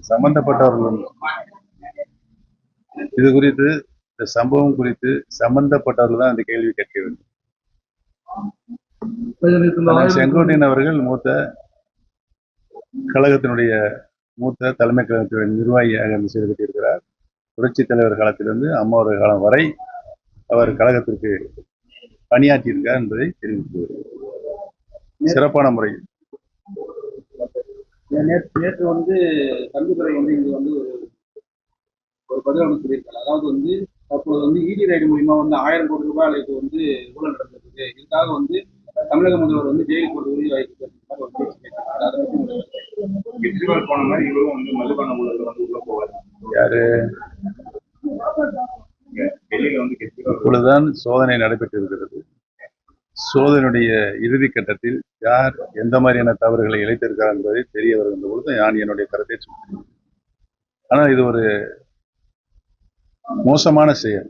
சம்பந்தப்பட்டவர்களும் இது குறித்து இந்த சம்பவம் குறித்து சம்பந்தப்பட்டவர்கள் தான் இந்த கேள்வி கேட்க வேண்டும். செங்கோட்டையன் அவர்கள் கழகத்தினுடைய மூத்த தலைமை கழகத்தினுடைய நிர்வாகியாக செயல்பட்டு இருக்கிறார். புரட்சி தலைவர் காலத்திலிருந்து அம்மாவுடைய காலம் வரை அவர் கழகத்திற்கு பணியாற்றியிருக்கார் என்பதை தெரிவித்து சிறப்பான முறையில். நேற்று தங்குதுறை இங்க ஒரு பதில் சொல்லியிருக்காங்க. அதாவது தற்போது இடி ரைடு மூலியமா 1000 கோடி ரூபாய்க்கு ஊழல் நடந்திருக்கு. இதுக்காக தமிழக முதல்வர் ஜெயிலுக்கு போறது உறுதி வாய்ப்பு கெஜ்ரிவால் போன மாதிரி இவரும் மதுபான ஊழல் உள்ள போவார். யாரு டெல்லியில இப்பொழுதுதான் சோதனை நடைபெற்றிருக்கிறது. சோதனையுடைய இறுதி கட்டத்தில் யார் எந்த மாதிரியான தவறுகளை இழைத்திருக்கிறார் என்பதை தெரிய வருகின்ற பொழுது நான் என்னுடைய கருத்தை சொல்கிறேன். ஆனால் இது ஒரு மோசமான செயல்.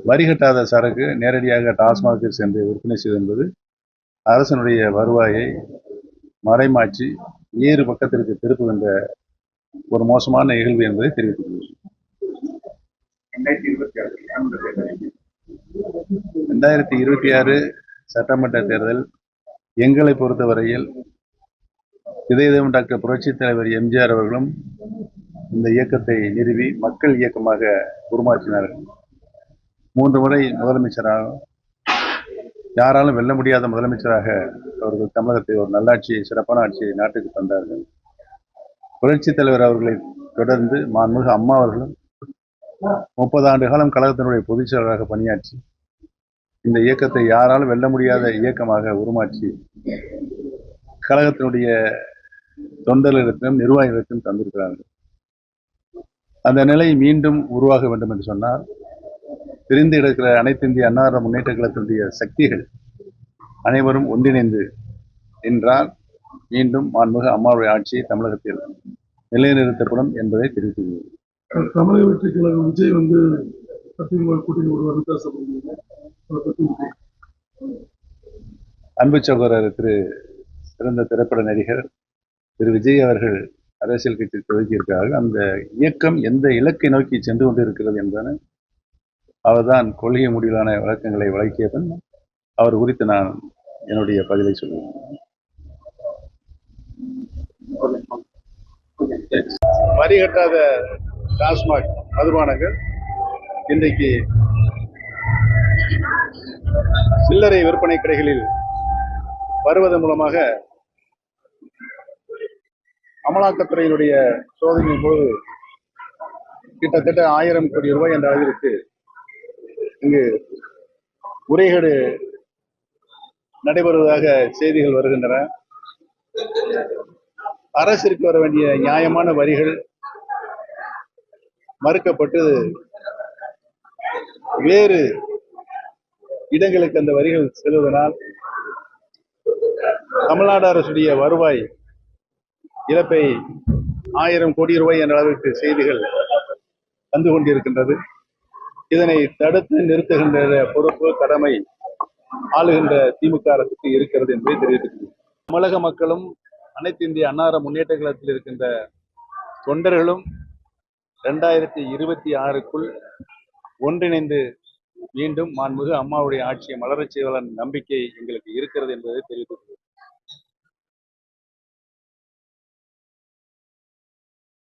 வரிகட்டாத சரக்கு நேரடியாக டாஸ்மாகில் சென்று விற்பனை செய்வது என்பது அரசனுடைய வருவாயை மறைமாற்றி வேறு பக்கத்திற்கு திருப்புகின்ற ஒரு மோசமான நிகழ்வு என்பதை தெரிவித்துள்ளது. 2026 சட்டமன்ற தேர்தல் எங்களை பொறுத்தவரையில் இதயம் டாக்டர் புரட்சி தலைவர் எம்ஜிஆர் அவர்களும் இந்த இயக்கத்தை நிறுவி மக்கள் இயக்கமாக உருமாற்றினார்கள். 3 முறை முதலமைச்சராக யாராலும் வெல்ல முடியாத முதலமைச்சராக அவர்கள் தமிழகத்தை ஒரு நல்லாட்சியை சிறப்பான ஆட்சியை நாட்டுக்கு தந்தார்கள். புரட்சி தலைவர் அவர்களை தொடர்ந்து மாண்புமிகு அம்மா அவர்களும் 30 ஆண்டு காலம் கழகத்தினுடைய பொதுச் செயலராக பணியாற்றி இந்த இயக்கத்தை யாராலும் வெல்ல முடியாத இயக்கமாக உருமாற்றி கழகத்தினுடைய தொண்டர்களிடத்திலும் நிர்வாகிகளிடத்திலும் தந்திருக்கிறார்கள். அந்த நிலை மீண்டும் உருவாக வேண்டும் என்று சொன்னால் பிரிந்து கிடக்கிற அனைத்து இந்திய அண்ணா முன்னேற்ற கழகத்தினுடைய சக்திகள் அனைவரும் ஒன்றிணைந்து நின்றால் மீண்டும் மாண்புமிகு அம்மாவுடைய ஆட்சி தமிழகத்தில் நிலைநிறுத்தப்படும் என்பதை தெரிவித்துள்ளது. தமிழக வெற்றி கழகம் விஜய் கூட்டணி அன்பு சகோதரர் சிறந்த திரைப்பட நடிகர் திரு விஜய் அவர்கள் அரசியல் கட்சி துவக்கியிருக்கிறார்கள். அந்த இயக்கம் எந்த இலக்கை நோக்கி சென்று கொண்டிருக்கிறது என்பன அவர்தான் கொள்கை முடிவிலான விளக்கங்களை வழங்கியதன் அவர் குறித்து நான் என்னுடைய பதிலை சொல்லுவேன். வரி கட்டாத டாஸ்மாக் மதுபானங்கள் இன்றைக்கு சில்லறை விற்பனை கடைகளில் வருவதன் மூலமாக அமலாக்கத்துறையினுடைய சோதனையின் போது கிட்டத்தட்ட 1000 கோடி ரூபாய் என்ற அளவிற்கு இங்கு முறைகேடு நடைபெறுவதாக செய்திகள் வருகின்றன. அரசிற்கு வர வேண்டிய நியாயமான வரிகள் மறுக்கப்பட்டு வேறு இடங்களுக்கு அந்த வரிகள் செல்வதனால் தமிழ்நாடு அரசுடைய வருவாய் இழப்பை 1000 கோடி ரூபாய் என்ற அளவிற்கு செய்திகள் வந்து கொண்டிருக்கின்றது. இதனை தடுத்து நிறுத்துகின்ற பொறுப்பு கடமை ஆளுகின்ற திமுக அரசுக்கு இருக்கிறது என்பதை தெரிவித்துள்ளது. தமிழக மக்களும் அனைத்து இந்திய அண்ணா முன்னேற்ற கழகத்தில் இருக்கின்ற தொண்டர்களும் 2026க்குள் ஒன்றிணைந்து மீண்டும் மாண்புமிகு அம்மாவுடைய ஆட்சியை மலரச் செய்வதன் நம்பிக்கை எங்களுக்கு இருக்கிறது என்பதை தெரிவித்துள்ளது.